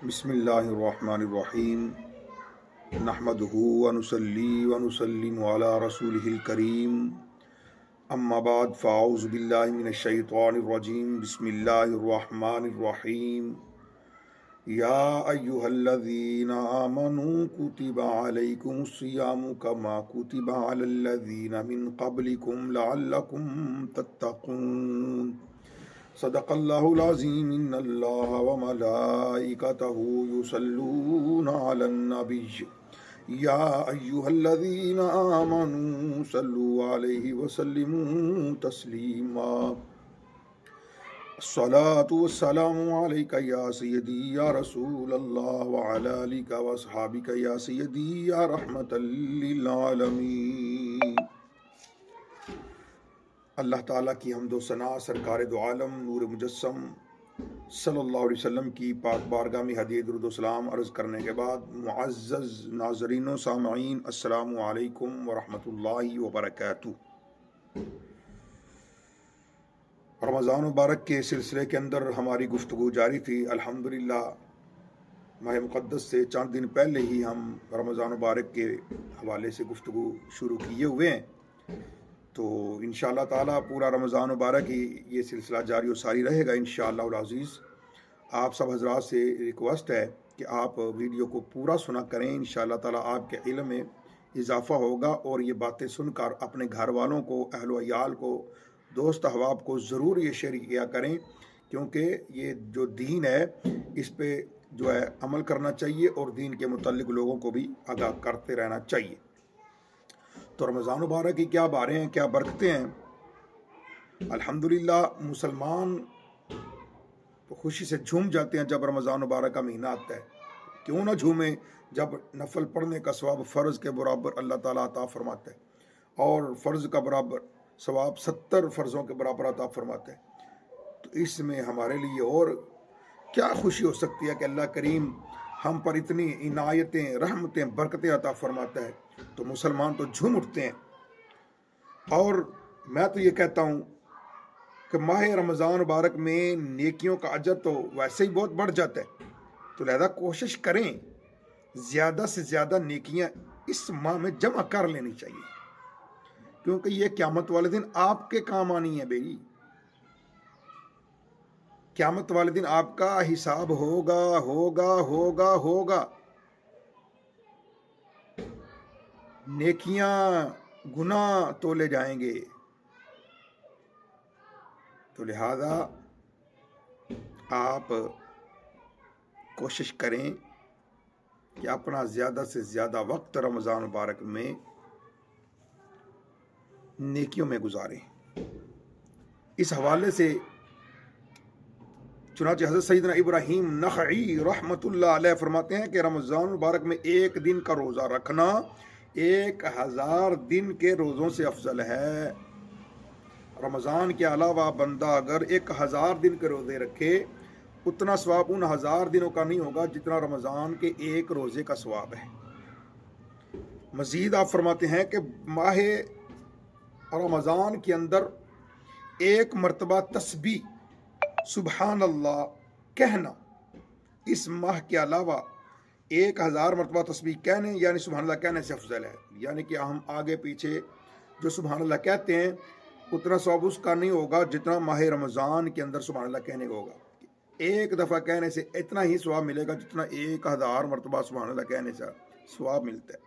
بسم اللہ الرحمن الرحیم نحمدہ ونصلی ونسلم علی رسولہ الکریم اما بعد فاعوذ باللہ من الشیطان الرجیم بسم اللہ الرحمن الرحیم یا ایہا الذین آمنوا کتب علیکم الصیام کما کتب علی الذین من قبلکم لعلکم تتقون صدق اللہ العظیم ان اللہ وملائکتہ یصلون علی النبی یا ایہا الذین آمنوا صلوا علیہ وسلموا تسلیما الصلاة والسلام علیک یا سیدی یا رسول اللہ وعلی آلک واصحابک یا سیدی یا رحمۃ للعالمین۔ اللہ تعالیٰ کی حمد و ثنا سرکار دو عالم نور مجسم صلی اللہ علیہ وسلم کی پاک بارگاہ میں ہدیہ درود و سلام عرض کرنے کے بعد معزز ناظرین و سامعین السلام علیکم ورحمۃ اللہ وبرکاتہ۔ رمضان مبارک کے سلسلے کے اندر ہماری گفتگو جاری تھی۔ الحمدللہ ماہ مقدس سے چند دن پہلے ہی ہم رمضان مبارک کے حوالے سے گفتگو شروع کیے ہوئے ہیں، تو انشاءاللہ تعالیٰ پورا رمضان مبارک ہی یہ سلسلہ جاری و ساری رہے گا انشاءاللہ العزیز۔ آپ سب حضرات سے ریکویسٹ ہے کہ آپ ویڈیو کو پورا سنا کریں، انشاءاللہ تعالیٰ آپ کے علم میں اضافہ ہوگا، اور یہ باتیں سن کر اپنے گھر والوں کو، اہل و عیال کو، دوست احباب کو ضرور یہ شیئر کیا کریں، کیونکہ یہ جو دین ہے اس پہ جو ہے عمل کرنا چاہیے، اور دین کے متعلق لوگوں کو بھی آگاہ کرتے رہنا چاہیے۔ تو رمضان مبارک کی کیا باریں ہیں، کیا برکتیں ہیں۔ الحمدللہ مسلمان خوشی سے جھوم جاتے ہیں جب رمضان مبارک کا مہینہ آتا ہے۔ کیوں نہ جھومیں جب نفل پڑھنے کا ثواب فرض کے برابر اللہ تعالیٰ عطا فرماتا ہے، اور فرض کا برابر ثواب 70 فرضوں کے برابر عطا فرماتا ہے۔ تو اس میں ہمارے لیے اور کیا خوشی ہو سکتی ہے کہ اللہ کریم ہم پر اتنی عنایتیں، رحمتیں، برکتیں عطا فرماتا ہے، تو مسلمان تو جھوم اٹھتے ہیں۔ اور میں تو یہ کہتا ہوں کہ ماہ رمضان مبارک میں نیکیوں کا اجر تو ویسے ہی بہت بڑھ جاتا ہے، تو لہذا کوشش کریں زیادہ سے زیادہ نیکیاں اس ماہ میں جمع کر لینی چاہیے، کیونکہ یہ قیامت والے دن آپ کے کام آنی ہے بھائی۔ قیامت والے دن آپ کا حساب ہوگا ہوگا ہوگا ہوگا۔ نیکیاں گناہ تولے جائیں گے، تو لہذا آپ کوشش کریں کہ اپنا زیادہ سے زیادہ وقت رمضان مبارک میں نیکیوں میں گزاریں۔ اس حوالے سے چنانچہ حضرت سیدنا ابراہیم نخعی رحمۃ اللہ علیہ فرماتے ہیں کہ رمضان مبارک میں ایک دن کا روزہ رکھنا 1000 دن کے روزوں سے افضل ہے۔ رمضان کے علاوہ بندہ اگر 1000 دن کے روزے رکھے، اتنا ثواب ان 1000 دنوں کا نہیں ہوگا جتنا رمضان کے ایک روزے کا ثواب ہے۔ مزید آپ فرماتے ہیں کہ ماہ رمضان کے اندر ایک مرتبہ تسبیح سبحان اللہ کہنا اس ماہ کے علاوہ 1000 مرتبہ تسبیح کہنے یعنی سبحان اللہ کہنے سے افضل ہے۔ یعنی کہ ہم آگے پیچھے جو سبحان اللہ کہتے ہیں اتنا ثواب اس کا نہیں ہوگا جتنا ماہ رمضان کے اندر سبحان اللہ کہنے کا ہوگا۔ ایک دفعہ کہنے سے اتنا ہی ثواب ملے گا جتنا 1000 مرتبہ سبحان اللہ کہنے سے ثواب ملتا ہے۔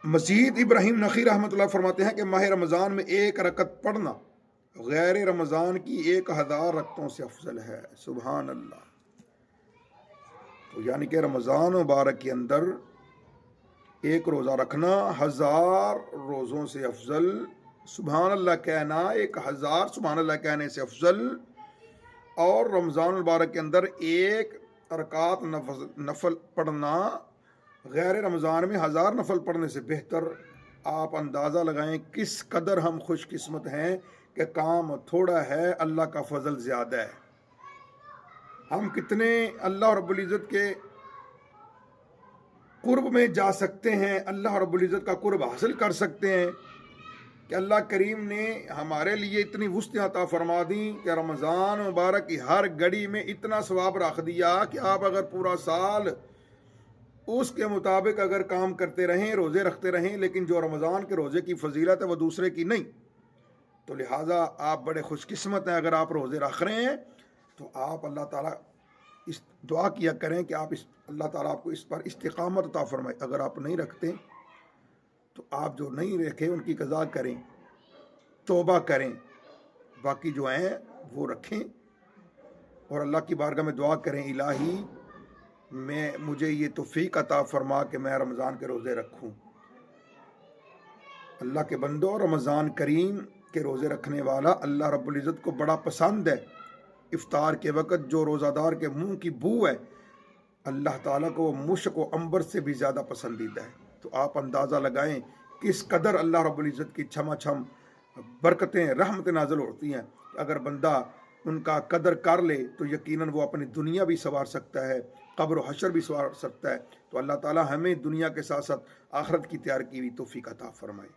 مزید ابراہیم نخعی رحمۃ اللہ فرماتے ہیں کہ ماہ رمضان میں ایک رکعت پڑھنا غیر رمضان کی 1000 رکعتوں سے افضل ہے۔ سبحان اللہ۔ تو یعنی کہ رمضان مبارک کے اندر ایک روزہ رکھنا 1000 روزوں سے افضل، سبحان اللہ کہنا 1000 سبحان اللہ کہنے سے افضل، اور رمضان مبارک کے اندر ایک رکعت نفل پڑھنا غیر رمضان میں 1000 نفل پڑھنے سے بہتر۔ آپ اندازہ لگائیں کس قدر ہم خوش قسمت ہیں کہ کام تھوڑا ہے، اللہ کا فضل زیادہ ہے۔ ہم کتنے اللہ رب العزت کے قرب میں جا سکتے ہیں، اللہ رب العزت کا قرب حاصل کر سکتے ہیں، کہ اللہ کریم نے ہمارے لیے اتنی وسعت عطا فرما دی کہ رمضان مبارک کی ہر گھڑی میں اتنا ثواب رکھ دیا کہ آپ اگر پورا سال اس کے مطابق اگر کام کرتے رہیں، روزے رکھتے رہیں، لیکن جو رمضان کے روزے کی فضیلت ہے وہ دوسرے کی نہیں، تو لہٰذا آپ بڑے خوش قسمت ہیں۔ اگر آپ روزے رکھ رہے ہیں تو آپ اللہ تعالیٰ اس دعا کیا کریں کہ اللہ تعالیٰ آپ کو اس پر استقامت عطا فرمائے۔ اگر آپ نہیں رکھتے تو آپ جو نہیں رکھے ان کی قضا کریں، توبہ کریں، باقی جو ہیں وہ رکھیں، اور اللہ کی بارگاہ میں دعا کریں، الہی مجھے یہ توفیق عطا فرما کہ میں رمضان کے روزے رکھوں۔ اللہ کے بندو، رمضان کریم کے روزے رکھنے والا اللہ رب العزت کو بڑا پسند ہے۔ افطار کے وقت جو روزہ دار کے منہ کی بو ہے، اللہ تعالیٰ کو وہ مشک و عنبر سے بھی زیادہ پسندیدہ ہے۔ تو آپ اندازہ لگائیں کس قدر اللہ رب العزت کی چھما چھم برکتیں، رحمتیں نازل ہوتی ہیں۔ اگر بندہ ان کا قدر کر لے تو یقیناً وہ اپنی دنیا بھی سنوار سکتا ہے، قبر و حشر بھی سنوار سکتا ہے۔ تو اللہ تعالیٰ ہمیں دنیا کے ساتھ ساتھ آخرت کی تیار کی ہوئی توفیق عطا فرمائے۔